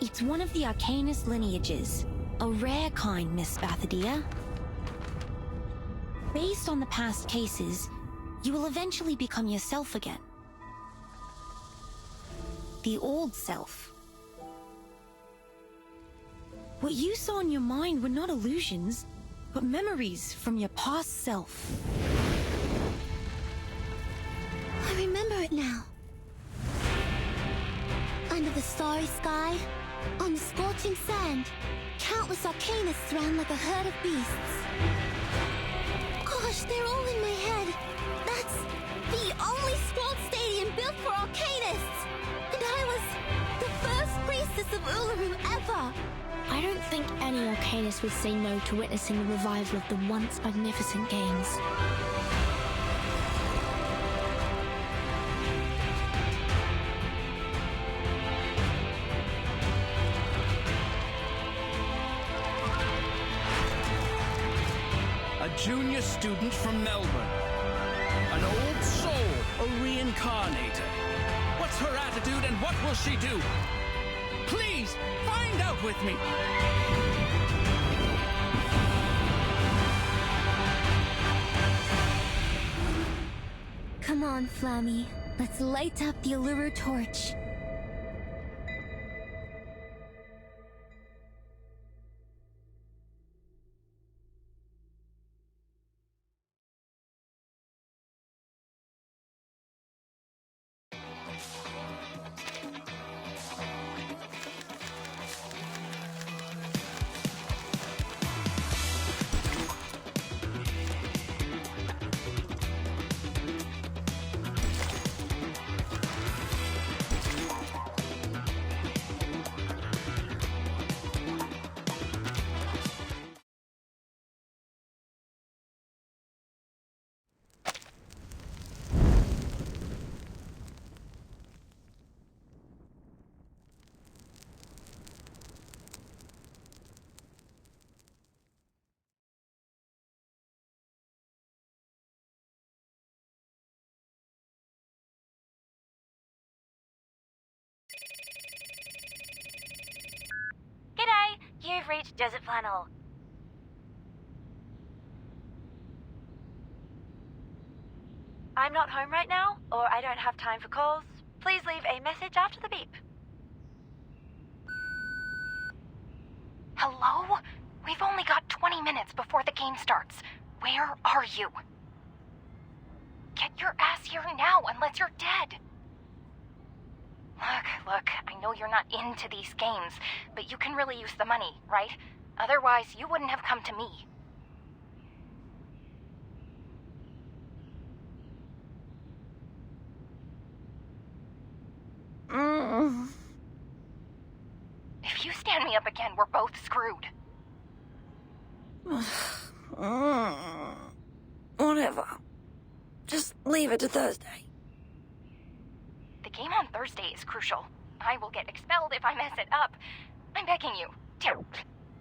It's one of the Arcanist lineages. A rare kind, Miss Bathadia. Based on the past cases, you will eventually become yourself again. The old self. What you saw in your mind were not illusions, but memories from your past self. I remember it now. Under the starry sky, on the scorching sand, countless Arcanists ran like a herd of beasts. Gosh, they're all in my head. That's the only Scroll Stadium built for Arcanists! And I was the first priestess of Uluru ever! I don't think any Arcanist would say no to witnessing the revival of the once magnificent games. A junior student from Melbourne. An old soul, a reincarnator. What's her attitude and what will she do? Please, find out with me! Come on, Flammy. Let's light up the Uluru torch. You've reached Desert Flannel. I'm not home right now, or I don't have time for calls. Please leave a message after the beep. Hello? We've only got 20 minutes before the game starts. Where are you? Get your ass here now, unless you're dead. Look, I know you're not into these games, but you can really use the money, right? Otherwise, you wouldn't have come to me. If you stand me up again, we're both screwed. Whatever. Just leave it to Thursday. The game on Thursday is crucial. I will get expelled if I mess it up. I'm begging you.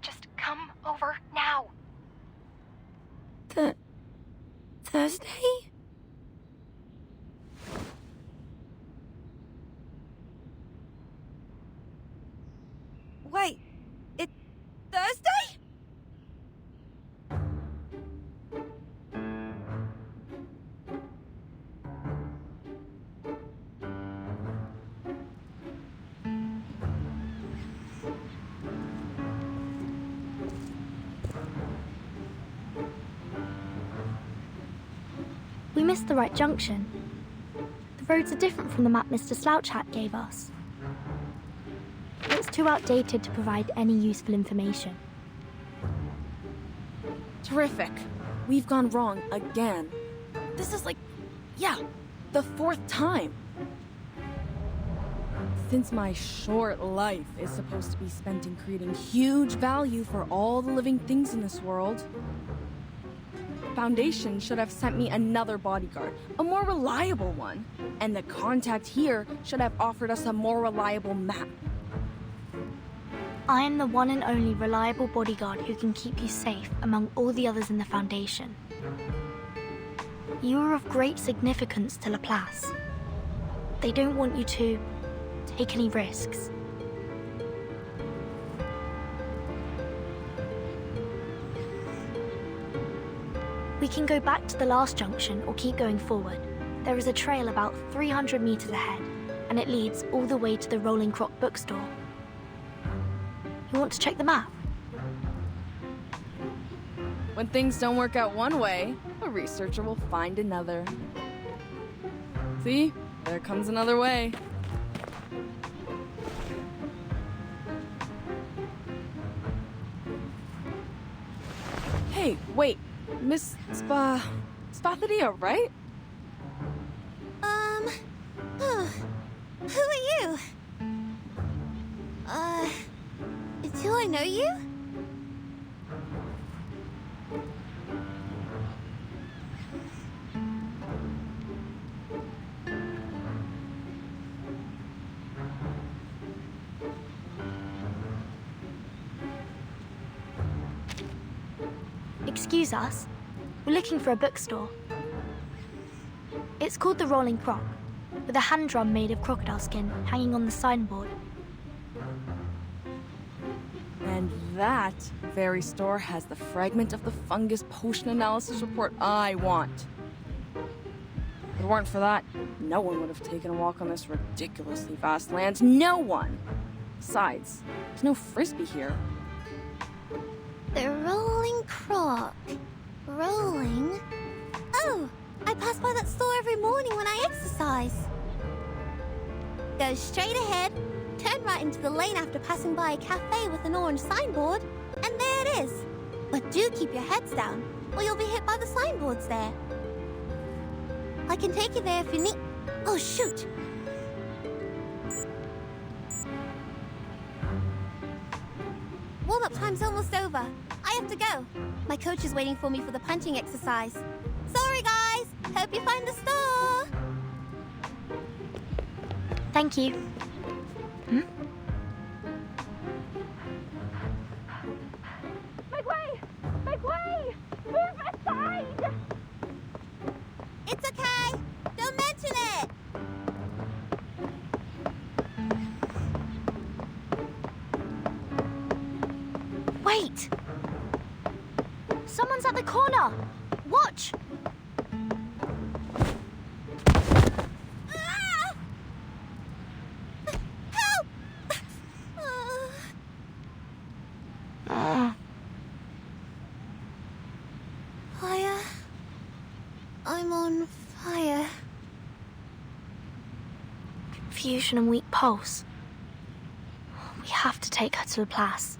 Just come over now. Thursday? Wait, it's Thursday? We missed the right junction. The roads are different from the map Mr. Slouch Hat gave us. It's too outdated to provide any useful information. Terrific. We've gone wrong again. This is the fourth time. Since my short life is supposed to be spent in creating huge value for all the living things in this world, Foundation should have sent me another bodyguard, a more reliable one. And the contact here should have offered us a more reliable map. I am the one and only reliable bodyguard who can keep you safe among all the others in the Foundation. You are of great significance to Laplace. They don't want you to take any risks. We can go back to the last junction or keep going forward. There is a trail about 300 meters ahead, and it leads all the way to the Rolling Croc bookstore. You want to check the map? When things don't work out one way, a researcher will find another. See? There comes another way. Hey, wait. Miss Spathadia, right? Who are you? Do I know you? Excuse us. We're looking for a bookstore. It's called the Rolling Croc, with a hand drum made of crocodile skin hanging on the signboard. And that very store has the fragment of the fungus potion analysis report I want. If it weren't for that, no one would have taken a walk on this ridiculously vast land. No one! Besides, there's no frisbee here. The Rolling Croc. Rolling? Oh, I pass by that store every morning when I exercise. Go straight ahead, turn right into the lane after passing by a cafe with an orange signboard, and there it is. But do keep your heads down, or you'll be hit by the signboards there. I can take you there if you need... Oh, shoot! Warm-up time's almost over. I have to go. My coach is waiting for me for the punching exercise. Sorry, guys. Hope you find the store. Thank you. Make way! Make way! Move aside! It's okay. Don't mention it. Wait! Someone's at the corner! Watch! Ah! Help! Fire. I'm on fire. Confusion and weak pulse. We have to take her to the place.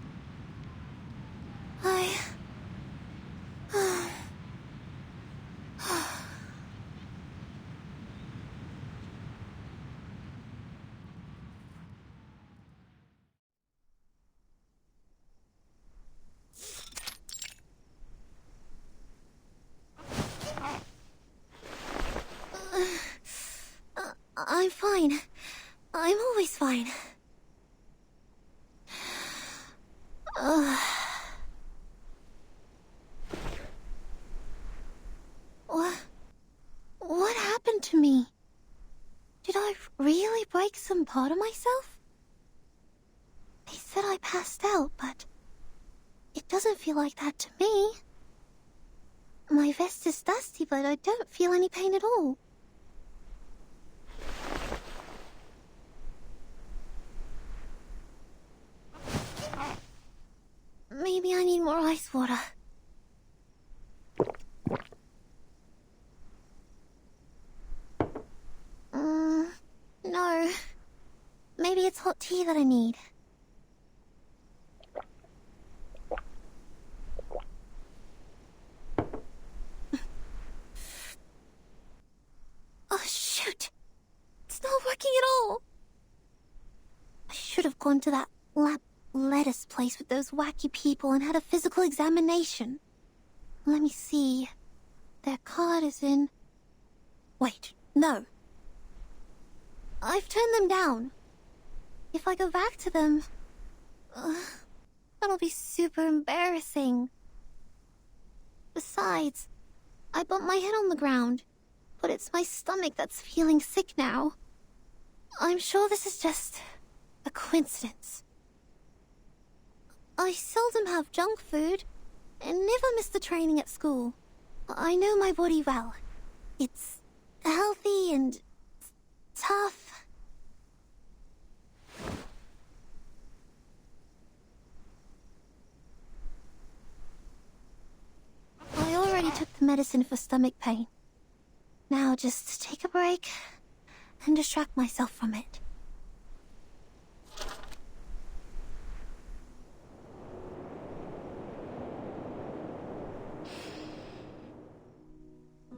I'm fine. I'm always fine. What happened to me? Did I really break some part of myself? They said I passed out, but it doesn't feel like that to me. My vest is dusty, but I don't feel any pain at all. Maybe I need more ice water. No. Maybe it's hot tea that I need. Oh, shoot. It's not working at all. I should have gone to that lettuce place with those wacky people and had a physical examination. Let me see. Their card is in... Wait, no. I've turned them down. If I go back to them... that'll be super embarrassing. Besides, I bumped my head on the ground, but it's my stomach that's feeling sick now. I'm sure this is just a coincidence. I seldom have junk food, and never miss the training at school. I know my body well. It's healthy and tough. I already took the medicine for stomach pain. Now just take a break and distract myself from it.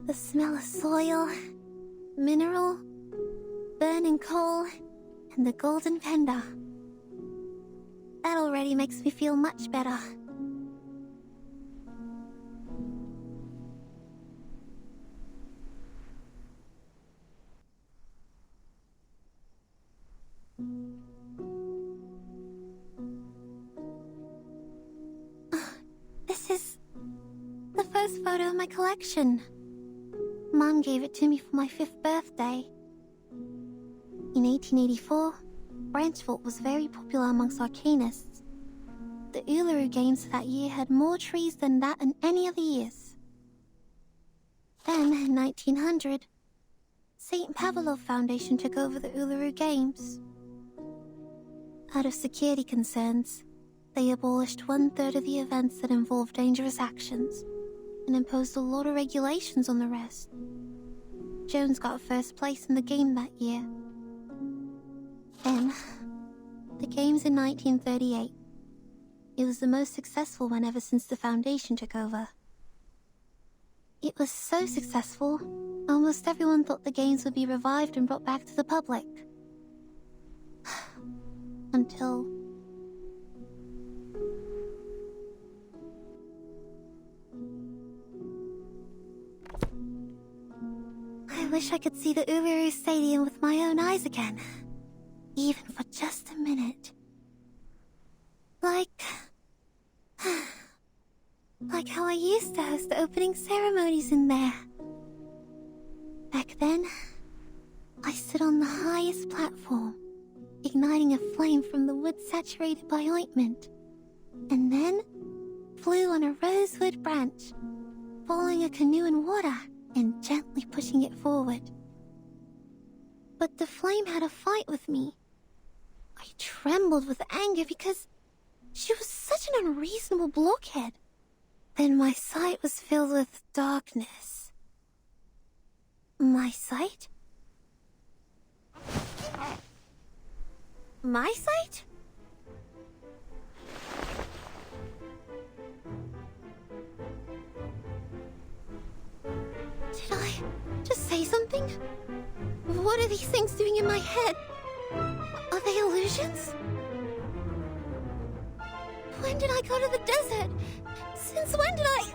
The smell of soil, mineral, burning coal, and the golden panda. That already makes me feel much better. This is the first photo in my collection. Mom gave it to me for my 5th birthday. In 1884, Branchfort was very popular amongst arcanists. The Uluru Games that year had more trees than that in any other years. Then, in 1900, St. Pavlov Foundation took over the Uluru Games. Out of security concerns, they abolished 1/3 of the events that involved dangerous actions and imposed a lot of regulations on the rest. Jones got 1st place in the game that year. Then, the games in 1938. It was the most successful one ever since the Foundation took over. It was so successful, almost everyone thought the games would be revived and brought back to the public. Until... I wish I could see the Uluru Stadium with my own eyes again. Even for just a minute. Like how I used to host the opening ceremonies in there. Back then, I stood on the highest platform, igniting a flame from the wood saturated by ointment, and then flew on a rosewood branch, following a canoe in water and gently pushing it forward. But the flame had a fight with me. I trembled with anger because she was such an unreasonable blockhead. Then my sight was filled with darkness. My sight? My sight? Did I just say something? What are these things doing in my head? Are they illusions? When did I go to the desert? Since when did I...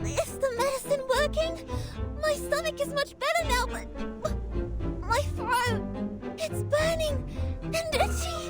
Is the medicine working? My stomach is much better now, but... my throat... it's burning and itchy.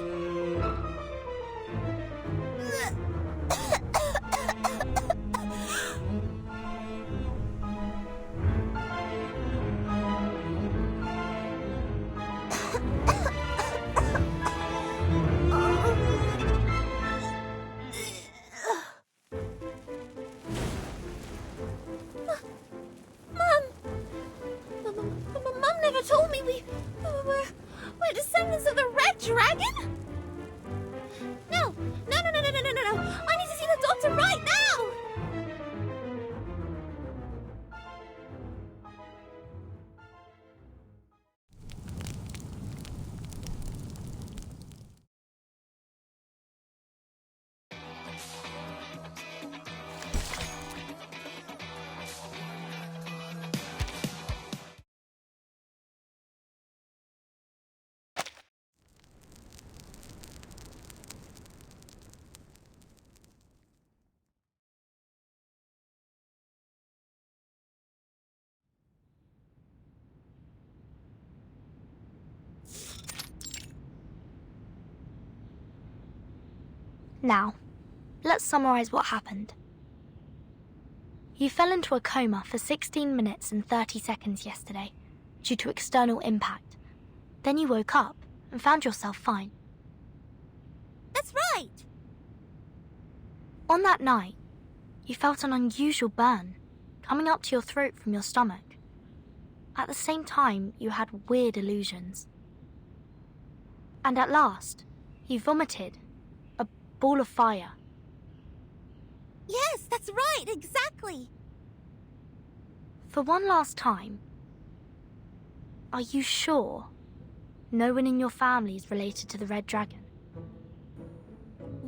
Mom never told me we're descendants of the Red Dragon? No! I need to see the doctor right now! Now, let's summarize what happened. You fell into a coma for 16 minutes and 30 seconds yesterday due to external impact. Then you woke up and found yourself fine. That's right! On that night, you felt an unusual burn coming up to your throat from your stomach. At the same time, you had weird illusions. And at last, you vomited a ball of fire. Yes, that's right, exactly! For one last time, are you sure no one in your family is related to the Red Dragon?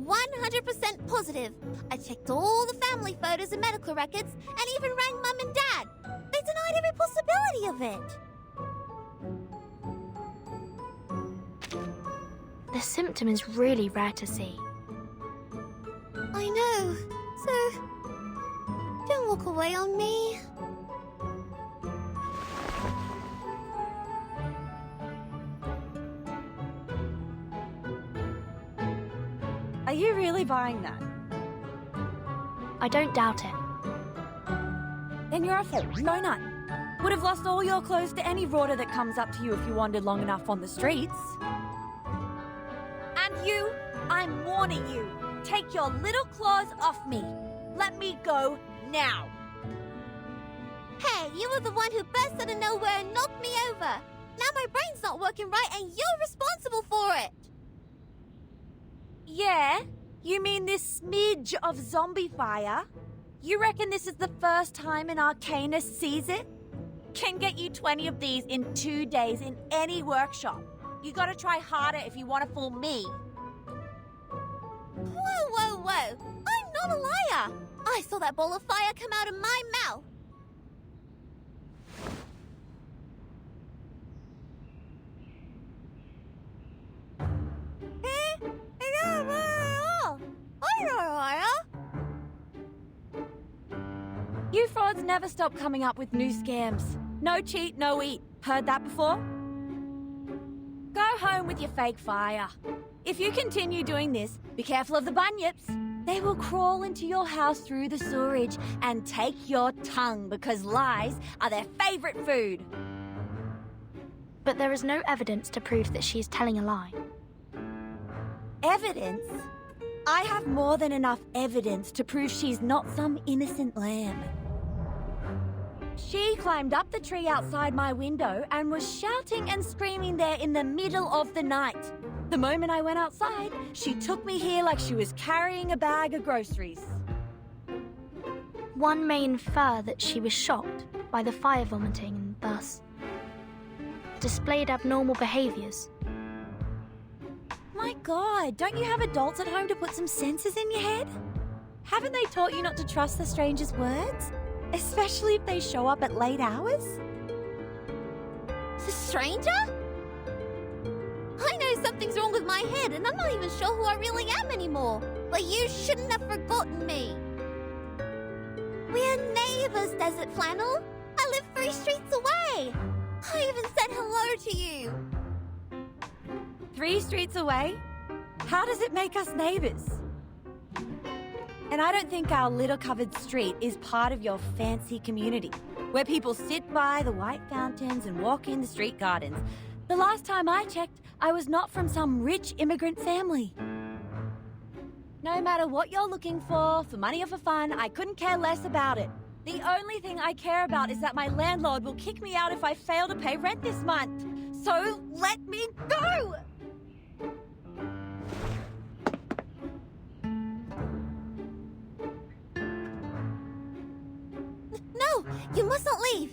100% positive. I checked all the family photos and medical records and even rang Mum and Dad. They denied every possibility of it. The symptom is really rare to see. I know. So, don't walk away on me. Are you really buying that? I don't doubt it. Then you're a fool. Go nut. Would have lost all your clothes to any rorter that comes up to you if you wandered long enough on the streets. And you, I'm warning you. Take your little claws off me. Let me go now. Hey, you were the one who burst out of nowhere and knocked me over. Now my brain's not working right and you're responsible for it. Yeah? You mean this smidge of zombie fire? You reckon this is the first time an arcanist sees it? Can get you 20 of these in 2 days in any workshop. You gotta try harder if you want to fool me. Whoa, whoa, whoa. I'm not a liar. I saw that ball of fire come out of my mouth. You frauds never stop coming up with new scams. No cheat, no eat. Heard that before? Go home with your fake fire. If you continue doing this, be careful of the bunyips. They will crawl into your house through the sewerage and take your tongue because lies are their favorite food. But there is no evidence to prove that she is telling a lie. Evidence? I have more than enough evidence to prove she's not some innocent lamb. She climbed up the tree outside my window and was shouting and screaming there in the middle of the night. The moment I went outside, she took me here like she was carrying a bag of groceries. One may infer that she was shocked by the fire vomiting and thus displayed abnormal behaviors. My God, don't you have adults at home to put some senses in your head? Haven't they taught you not to trust the stranger's words? Especially if they show up at late hours? The stranger? I know something's wrong with my head and I'm not even sure who I really am anymore. But you shouldn't have forgotten me. We're neighbors, Desert Flannel. I live 3 streets away. I even said hello to you. 3 streets away? How does it make us neighbors? And I don't think our litter-covered street is part of your fancy community, where people sit by the white fountains and walk in the street gardens. The last time I checked, I was not from some rich immigrant family. No matter what you're looking for money or for fun, I couldn't care less about it. The only thing I care about is that my landlord will kick me out if I fail to pay rent this month. So let me go! No, you must not leave.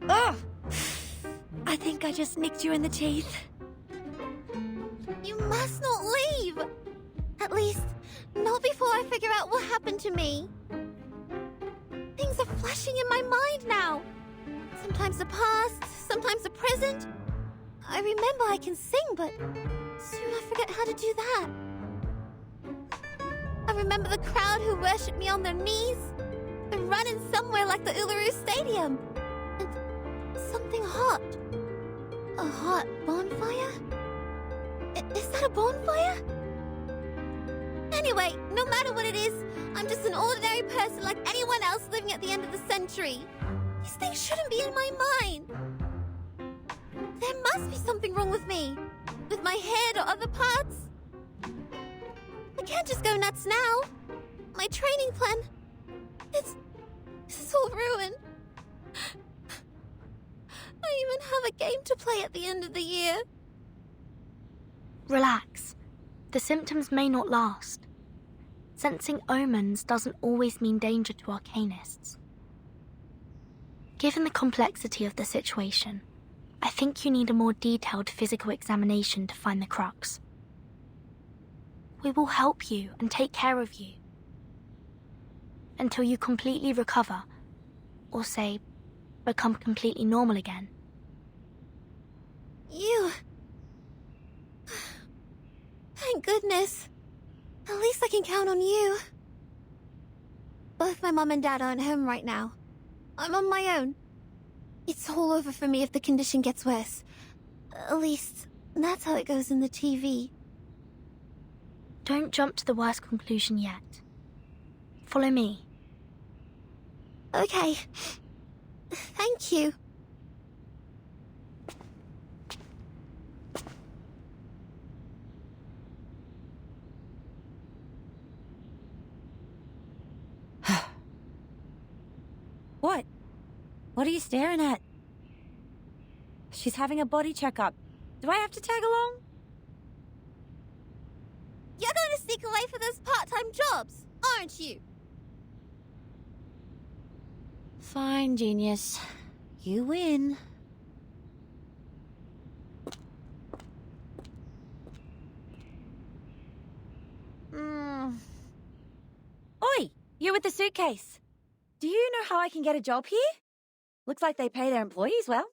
Ugh! I think I just nicked you in the teeth. You must not leave. At least, not before I figure out what happened to me. Things are flashing in my mind now. Sometimes the past, sometimes the present. I remember I can sing, but soon I forget how to do that. I remember the crowd who worshipped me on their knees. They're running somewhere like the Uluru Stadium. And something hot. A hot bonfire? Is that a bonfire? Anyway, no matter what it is, I'm just an ordinary person like anyone else living at the end of the century. These things shouldn't be in my mind. There must be something wrong with me. With my head or other parts. I can't just go nuts now. My training plan... It's all ruined. I even have a game to play at the end of the year. Relax. The symptoms may not last. Sensing omens doesn't always mean danger to arcanists. Given the complexity of the situation, I think you need a more detailed physical examination to find the crux. We will help you and take care of you until you completely recover, or say, become completely normal again. You... Thank goodness. At least I can count on you. Both my mum and dad aren't home right now. I'm on my own. It's all over for me if the condition gets worse. At least, that's how it goes in the TV. Don't jump to the worst conclusion yet. Follow me. Okay. Thank you. What? What are you staring at? She's having a body checkup. Do I have to tag along? You're going to sneak away for those part-time jobs, aren't you? Fine, genius. You win. Oi! You with the suitcase. Do you know how I can get a job here? Looks like they pay their employees well.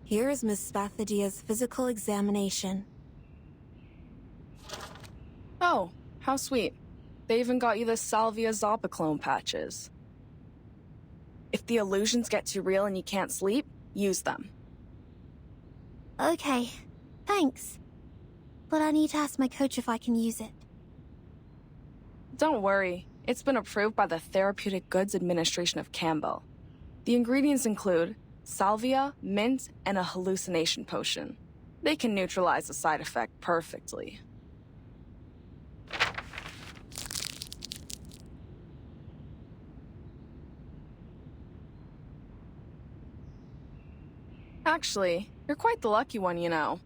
Here is Miss Spathadia's physical examination. Oh, how sweet. They even got you the Salvia Zopiclone patches. If the illusions get too real and you can't sleep, use them. Okay, thanks. But I need to ask my coach if I can use it. Don't worry, it's been approved by the Therapeutic Goods Administration of Campbell. The ingredients include salvia, mint, and a hallucination potion. They can neutralize the side effect perfectly. Actually, you're quite the lucky one, you know.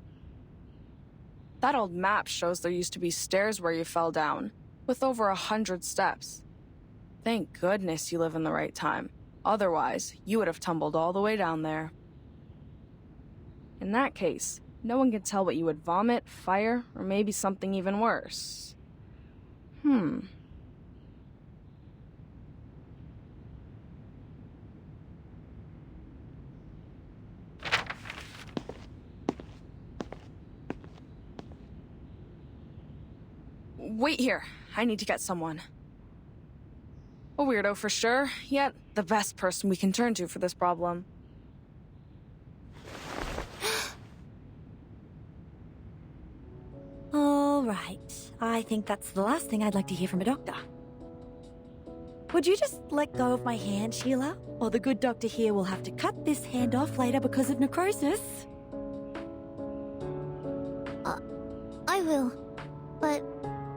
That old map shows there used to be stairs where you fell down, with over 100 steps. Thank goodness you live in the right time. Otherwise, you would have tumbled all the way down there. In that case, no one can tell what you would vomit, fire, or maybe something even worse. Wait here. I need to get someone. A weirdo for sure, yet the best person we can turn to for this problem. All right. I think that's the last thing I'd like to hear from a doctor. Would you just let go of my hand, Sheila? Or the good doctor here will have to cut this hand off later because of necrosis. I will. But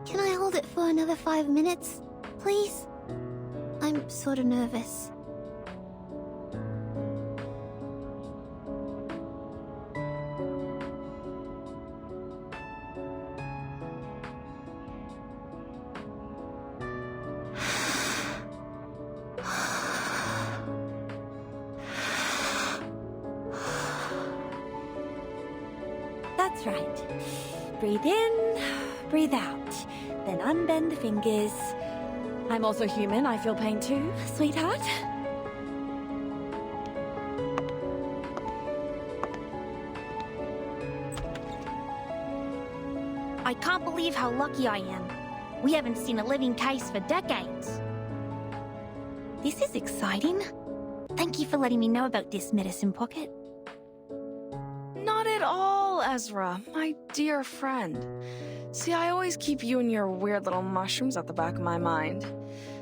can I hold it for another 5 minutes, please? I'm sort of nervous. That's right. Breathe in, breathe out. Then unbend the fingers. I'm also human. I feel pain too, sweetheart. I can't believe how lucky I am. We haven't seen a living case for decades. This is exciting. Thank you for letting me know about this, Medicine Pocket. Not at all, Ezra, my dear friend. See, I always keep you and your weird little mushrooms at the back of my mind.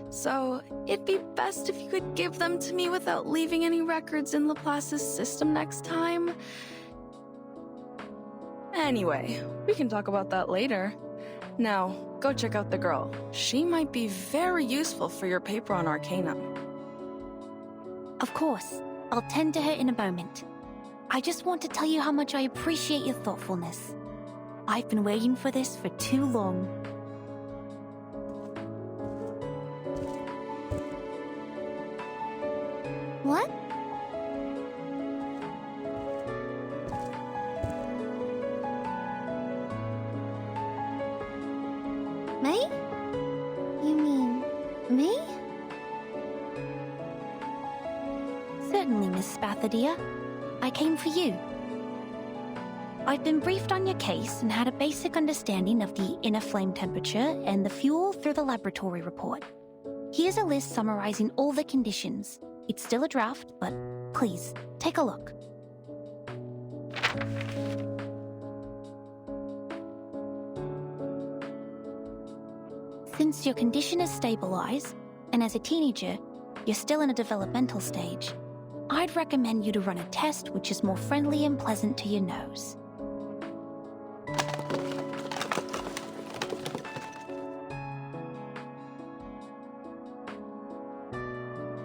So, it'd be best if you could give them to me without leaving any records in Laplace's system next time. Anyway, we can talk about that later. Now, go check out the girl. She might be very useful for your paper on Arcanum. Of course. I'll tend to her in a moment. I just want to tell you how much I appreciate your thoughtfulness. I've been waiting for this for too long. What? Me? You mean me? Certainly, Miss Spathadia. I came for you. I've been briefed on your case and had a basic understanding of the inner flame temperature and the fuel through the laboratory report. Here's a list summarizing all the conditions. It's still a draft, but please, take a look. Since your condition is stabilized, and as a teenager, you're still in a developmental stage, I'd recommend you to run a test which is more friendly and pleasant to your nose.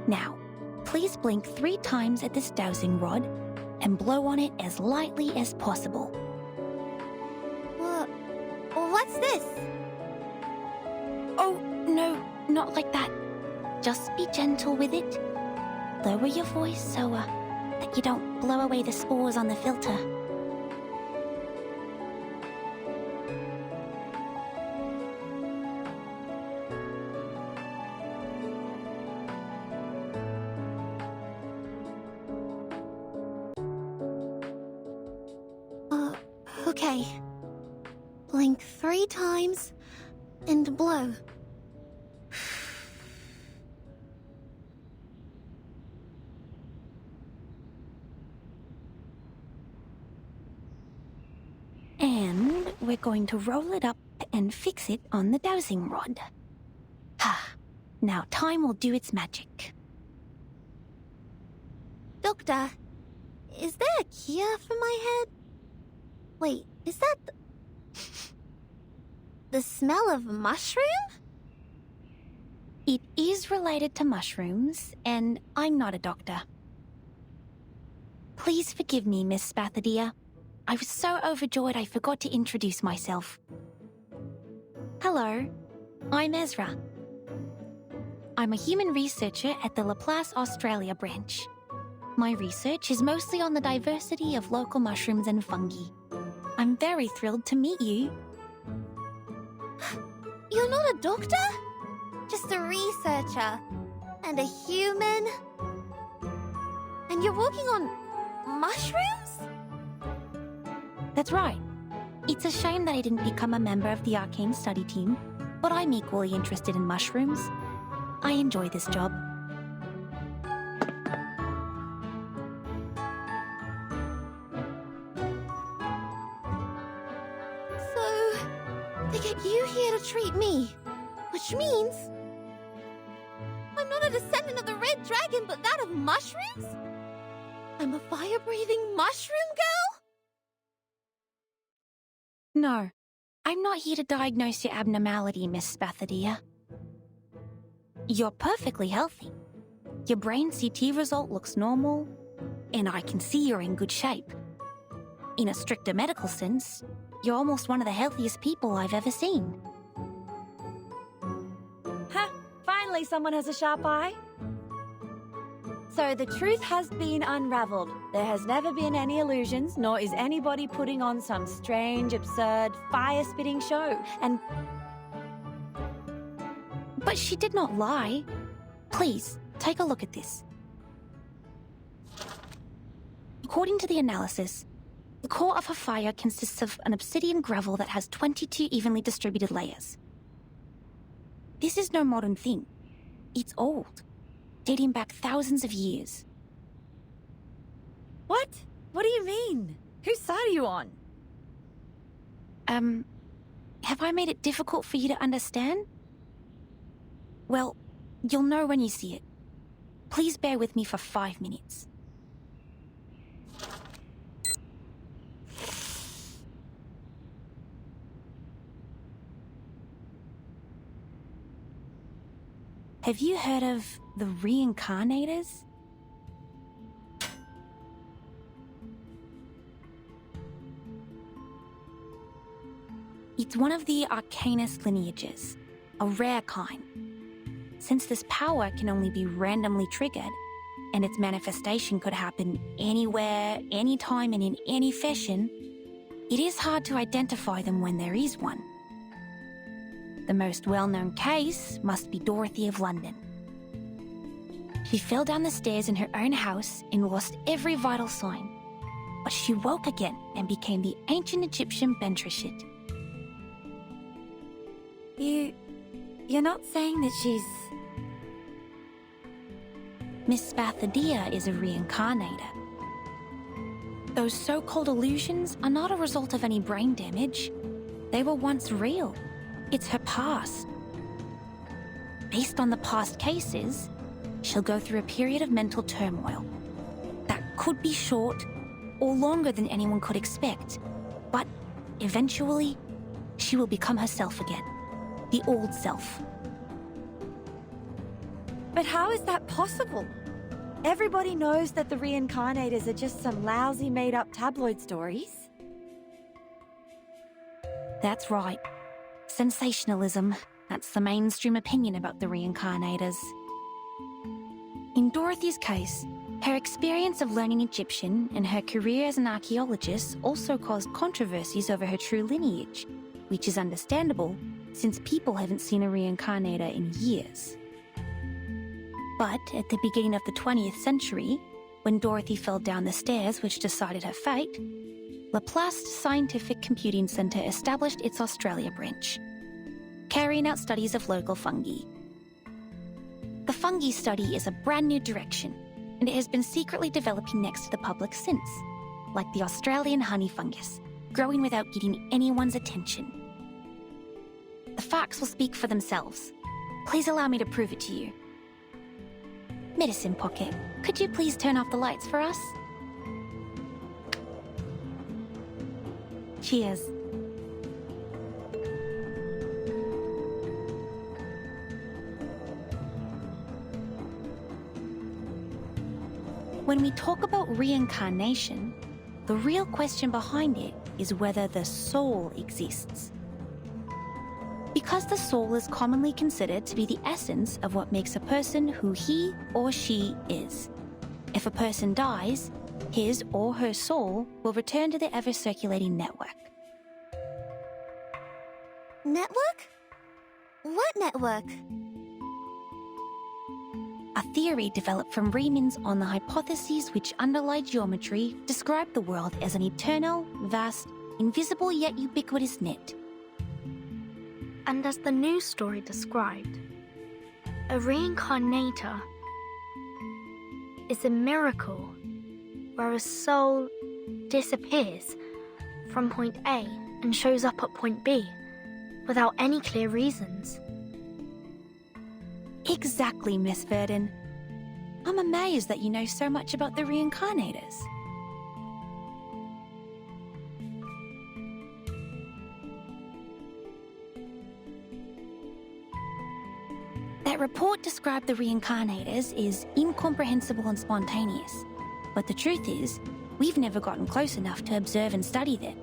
Now, please blink 3 times at this dowsing rod and blow on it as lightly as possible. What's this? Oh, no, not like that. Just be gentle with it. Lower your voice so that you don't blow away the spores on the filter. Okay. Blink 3 times and blow. And we're going to roll it up and fix it on the dowsing rod. Now time will do its magic. Doctor, is there a cure for my head? Wait, is that the smell of mushroom? It is related to mushrooms, and I'm not a doctor. Please forgive me, Miss Spathadia. I was so overjoyed I forgot to introduce myself. Hello, I'm Ezra. I'm a human researcher at the Laplace Australia branch. My research is mostly on the diversity of local mushrooms and fungi. I'm very thrilled to meet you. You're not a doctor? Just a researcher. And a human? And you're working on mushrooms? That's right. It's a shame that I didn't become a member of the arcane study team, but I'm equally interested in mushrooms. I enjoy this job. So, they get you here to treat me, which means I'm not a descendant of the Red Dragon, but that of mushrooms? I'm a fire-breathing mushroom girl? No, I'm not here to diagnose your abnormality, Miss Spathadia. You're perfectly healthy. Your brain CT result looks normal, and I can see you're in good shape. In a stricter medical sense, you're almost one of the healthiest people I've ever seen. Ha! Finally someone has a sharp eye. So the truth has been unraveled. There has never been any illusions, nor is anybody putting on some strange, absurd, fire-spitting show. And But she did not lie. Please, take a look at this. According to the analysis, the core of her fire consists of an obsidian gravel that has 22 evenly distributed layers. This is no modern thing. It's old, dating back thousands of years. what? What do you mean? Whose side are you on? Have I made it difficult for you to understand? Well, you'll know when you see it. Please bear with me for 5 minutes. Have you heard of the reincarnators? It's one of the Arcanist lineages, a rare kind. Since this power can only be randomly triggered, and its manifestation could happen anywhere, anytime, and in any fashion, it is hard to identify them when there is one. The most well-known case must be Dorothy of London. She fell down the stairs in her own house and lost every vital sign, but she woke again and became the ancient Egyptian Bentreshit. You're not saying that she's... Miss Spathadia is a reincarnator. Those so-called illusions are not a result of any brain damage. They were once real. It's her past. Based on the past cases, she'll go through a period of mental turmoil. That could be short or longer than anyone could expect, but eventually, she will become herself again. The old self. But how is that possible? Everybody knows that the reincarnators are just some lousy made-up tabloid stories. That's right. Sensationalism. That's the mainstream opinion about the reincarnators. In Dorothy's case, her experience of learning Egyptian and her career as an archaeologist also caused controversies over her true lineage, which is understandable since people haven't seen a reincarnator in years. But at the beginning of the 20th century, when Dorothy fell down the stairs which decided her fate, Laplace Scientific Computing Centre established its Australia branch, carrying out studies of local fungi. The fungi study is a brand new direction, and it has been secretly developing next to the public since, like the Australian honey fungus, growing without getting anyone's attention. The facts will speak for themselves. Please allow me to prove it to you. Medicine Pocket, could you please turn off the lights for us? Cheers. When we talk about reincarnation, the real question behind it is whether the soul exists. Because the soul is commonly considered to be the essence of what makes a person who he or she is. If a person dies, his or her soul will return to the ever-circulating network. Network? What network? A theory developed from remnants on the hypotheses which underlie geometry describe the world as an eternal, vast, invisible yet ubiquitous net. And as the news story described, a reincarnator is a miracle where a soul disappears from point A and shows up at point B without any clear reasons. Exactly, Miss Verdon. I'm amazed that you know so much about the reincarnators. That report described the reincarnators is incomprehensible and spontaneous. But the truth is, we've never gotten close enough to observe and study them.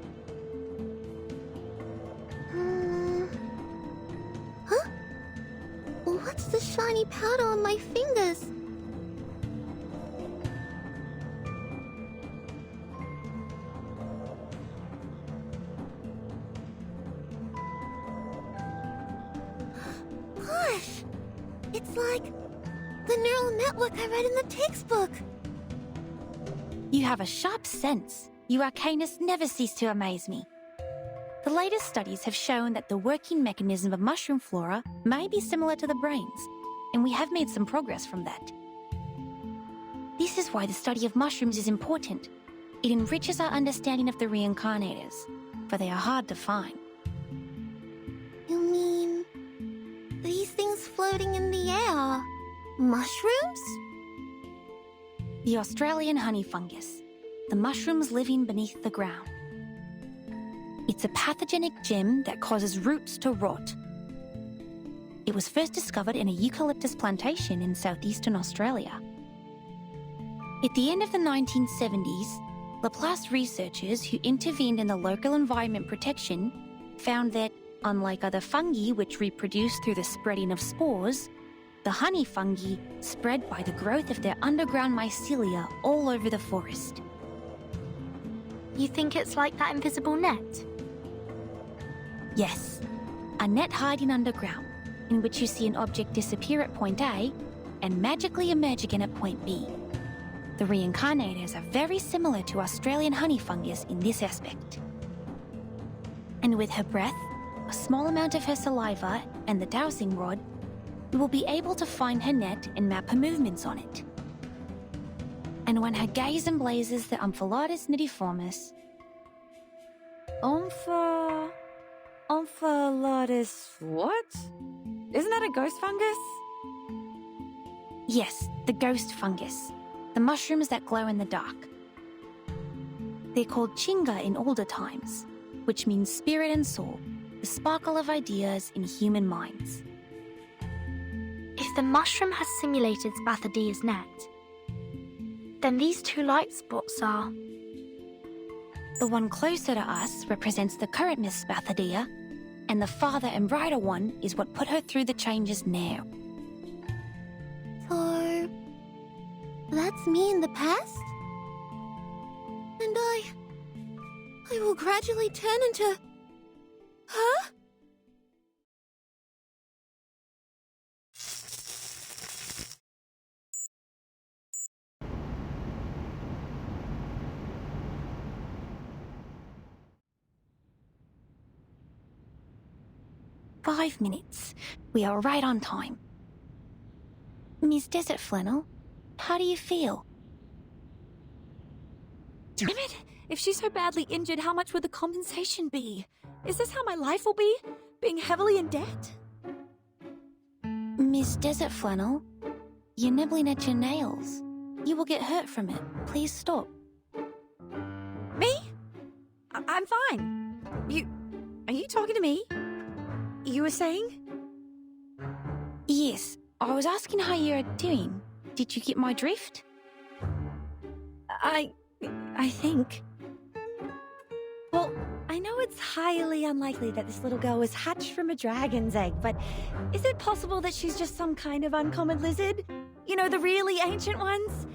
Huh? What's the shiny powder on my fingers? It's like the neural network I read in the textbook. You have a sharp sense. You arcanists never cease to amaze me. The latest studies have shown that the working mechanism of mushroom flora may be similar to the brains, and we have made some progress from that. This is why the study of mushrooms is important. It enriches our understanding of the reincarnators, for they are hard to find. You mean these things floating in the air? Mushrooms? The Australian honey fungus, the mushrooms living beneath the ground. It's a pathogenic gem that causes roots to rot. It was first discovered in a eucalyptus plantation in southeastern Australia. At the end of the 1970s, Laplace researchers who intervened in the local environment protection found that, unlike other fungi which reproduce through the spreading of spores, the honey fungi spread by the growth of their underground mycelia all over the forest. You think it's like that invisible net? Yes, a net hiding underground, in which you see an object disappear at point A and magically emerge again at point B. The reincarnators are very similar to Australian honey fungus in this aspect. And with her breath, a small amount of her saliva, and the dowsing rod, we will be able to find her net and map her movements on it. And when her gaze emblazes the Omphalatus nidiformis, Omphalatus what? Isn't that a ghost fungus? yes, the ghost fungus, the mushrooms that glow in the dark. They're called chinga in older times, which means spirit and soul, the sparkle of ideas in human minds. If the mushroom has simulated Spathodia's net, then these two light spots are... The one closer to us represents the current Miss Spathodia, and the farther and brighter one is what put her through the changes now. So, that's me in the past? And I will gradually turn into... Huh? "5 minutes. We are right on time. Miss Desert Flannel, how do you feel?" Damn it! If she's so badly injured, how much would the compensation be? Is this how my life will be? Being heavily in debt? Miss Desert Flannel, you're nibbling at your nails. You will get hurt from it. Please stop. Me? I'm fine. Are you talking to me? You were saying? Yes, I was asking how you're doing. Did you get my drift? I think... Well, I know it's highly unlikely that this little girl was hatched from a dragon's egg, but is it possible that she's just some kind of uncommon lizard? You know, the really ancient ones?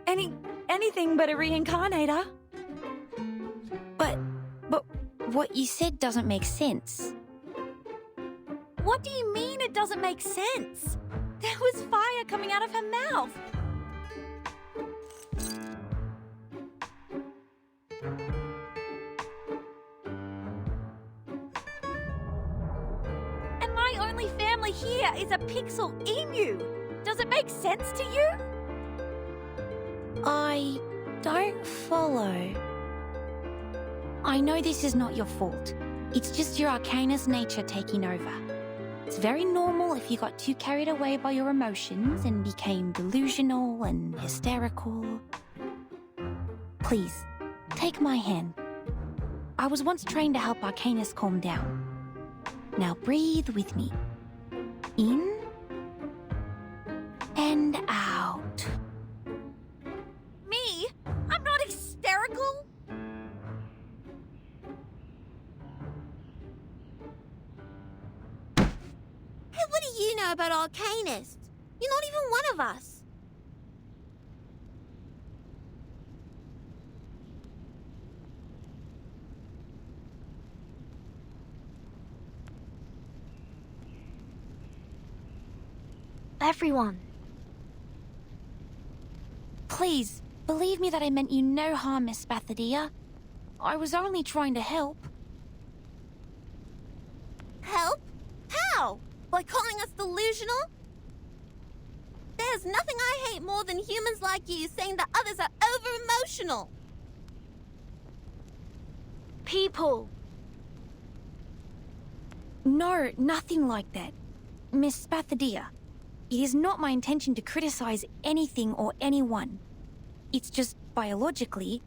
Anything but a reincarnator. But what you said doesn't make sense. What do you mean it doesn't make sense? There was fire coming out of her mouth. And my only family here is a pixel emu. Does it make sense to you? I don't follow. I know this is not your fault. It's just your arcanist nature taking over. It's very normal if you got too carried away by your emotions and became delusional and hysterical. Please, take my hand. I was once trained to help arcanists calm down. Now breathe with me. In and out. Me? I'm not hysterical. Hey, what do you know about arcanists? You're not even one of us. everyone. Please, believe me that I meant you no harm, Miss Spathadia. I was only trying to help. Help? How? By calling us delusional? There's nothing I hate more than humans like you saying that others are over-emotional. People! No, nothing like that. Miss Spathadia, it is not my intention to criticize anything or anyone. It's just biologically,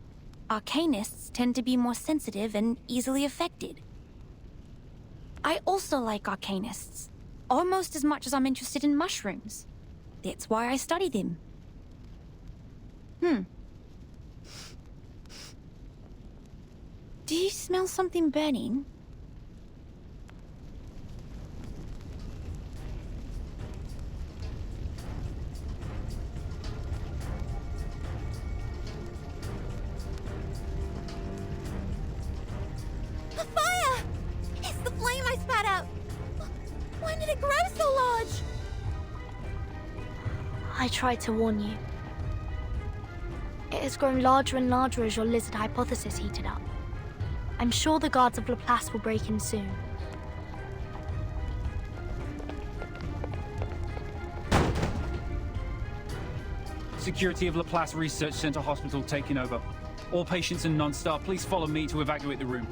arcanists tend to be more sensitive and easily affected. I also like arcanists, almost as much as I'm interested in mushrooms. That's why I study them. Do you smell something burning? A fire! It's the flame I spat out. When did it grow so large? I tried to warn you. It has grown larger and larger as your lizard hypothesis heated up. I'm sure the guards of Laplace will break in soon. Security of Laplace Research Center Hospital taking over. All patients and non-staff, please follow me to evacuate the room.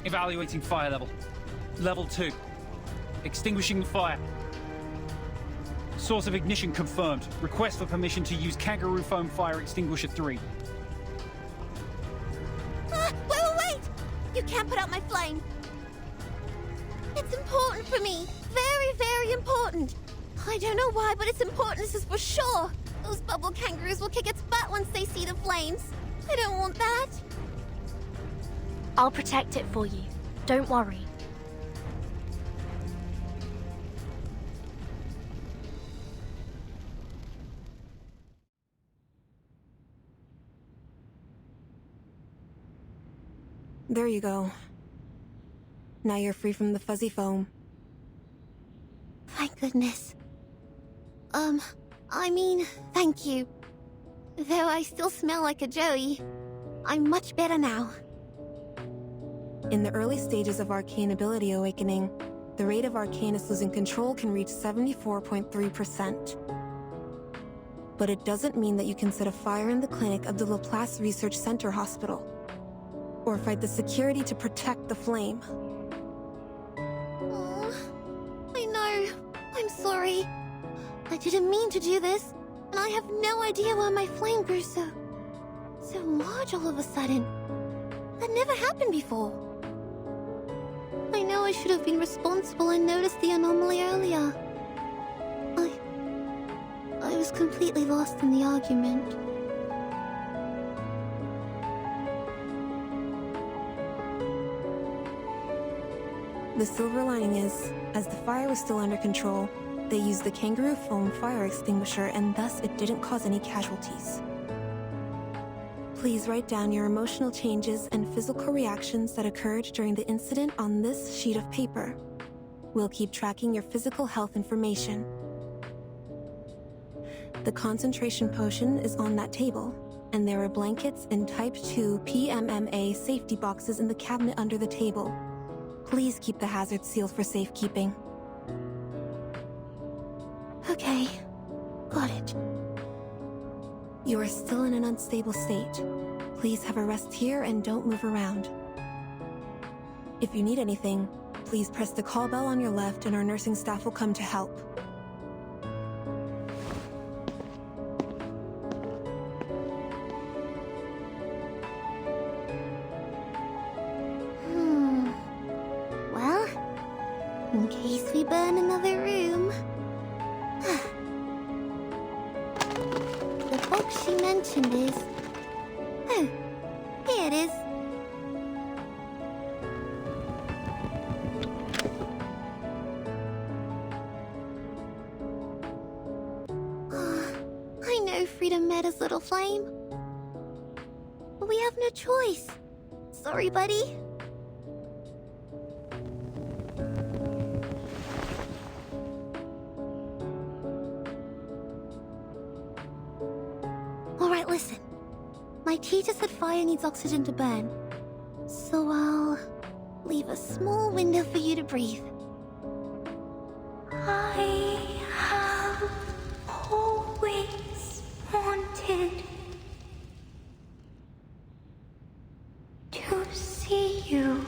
Evaluating fire level. Level 2. Extinguishing the fire. Source of ignition confirmed. Request for permission to use Kangaroo Foam Fire Extinguisher 3. Wait! You can't put out my flame. It's important for me. Very, very important. I don't know why, but its importance is for sure. Those bubble kangaroos will kick its butt once they see the flames. I don't want that. I'll protect it for you. Don't worry. There you go. Now you're free from the fuzzy foam. Thank goodness. Thank you. Though I still smell like a Joey, I'm much better now. In the early stages of arcane ability awakening, the rate of arcanists losing control can reach 74.3%. But it doesn't mean that you can set a fire in the clinic of the Laplace Research Center Hospital, or fight the security to protect the flame. Oh, I know. I'm sorry. I didn't mean to do this, and I have no idea why my flame grew so large all of a sudden. That never happened before. I know I should have been responsible and noticed the anomaly earlier. I was completely lost in the argument. The silver lining is, as the fire was still under control, they used the Kangaroo Foam Fire Extinguisher and thus it didn't cause any casualties. Please write down your emotional changes and physical reactions that occurred during the incident on this sheet of paper. We'll keep tracking your physical health information. The concentration potion is on that table, and there are blankets and Type 2 PMMA safety boxes in the cabinet under the table. Please keep the hazard sealed for safekeeping. Okay, got it. You are still in an unstable state. Please have a rest here and don't move around. If you need anything, please press the call bell on your left and our nursing staff will come to help. Well, in case we burn another room... The box she mentioned is... Oh, here it is. I know freedom matters, little flame. But we have no choice. Sorry, buddy. Listen, my teacher said fire needs oxygen to burn, so I'll leave a small window for you to breathe. I have always wanted to see you.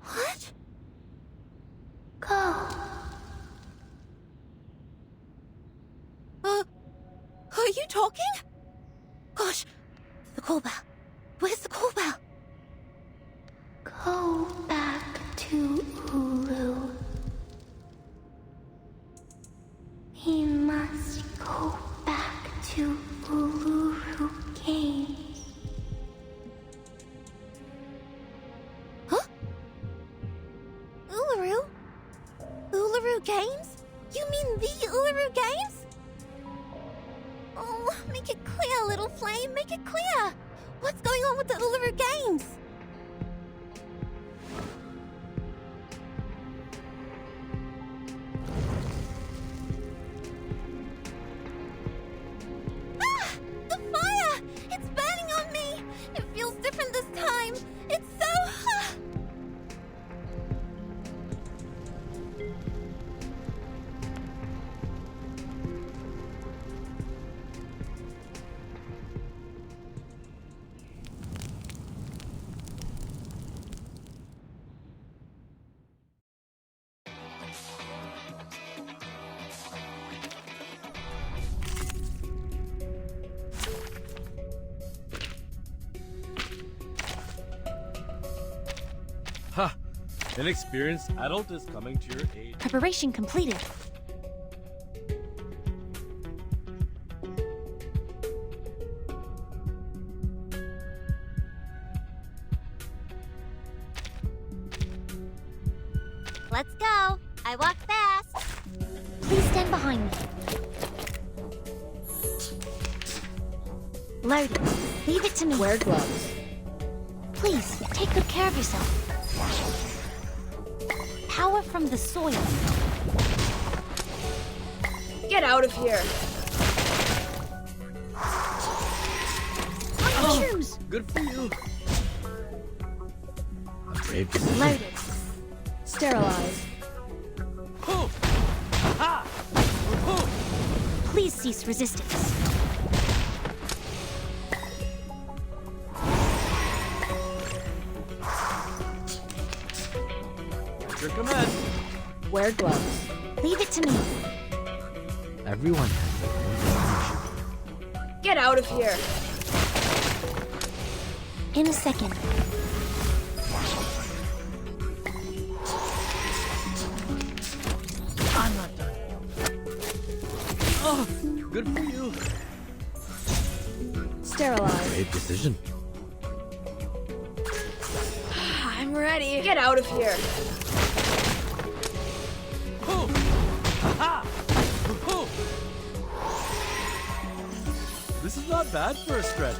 What? Go. Are you talking? Gosh, the call bell. Where's the call bell? Go back to Uluru. We must go back to Uluru Games. Huh? Uluru? Uluru Games? You mean the Uluru Games? Oh, make it clear, little flame, make it clear! What's going on with the Uluru Games? Ah! The fire! It's burning on me! It feels different this time! It's so... Ha! An experienced adult is coming to your aid. Preparation completed. Let's go! I walk fast! Please stand behind me. Loaded. Leave it to me. Wear gloves. Please, take good care of yourself. Power from the soil. Get out of here! On your shoes. Good for you. A brave decision. Loaded. Sterilize. Hoo! Ha! Hoo! Please cease resistance. At your command. Wear gloves. Leave it to me. Everyone has their own definition. Get out of here! In a second. I'm not done. Oh, good for you. Sterilize. Brave decision. I'm ready. Get out of here. Hoo! Ha! Hoo! This is not bad for a stretch.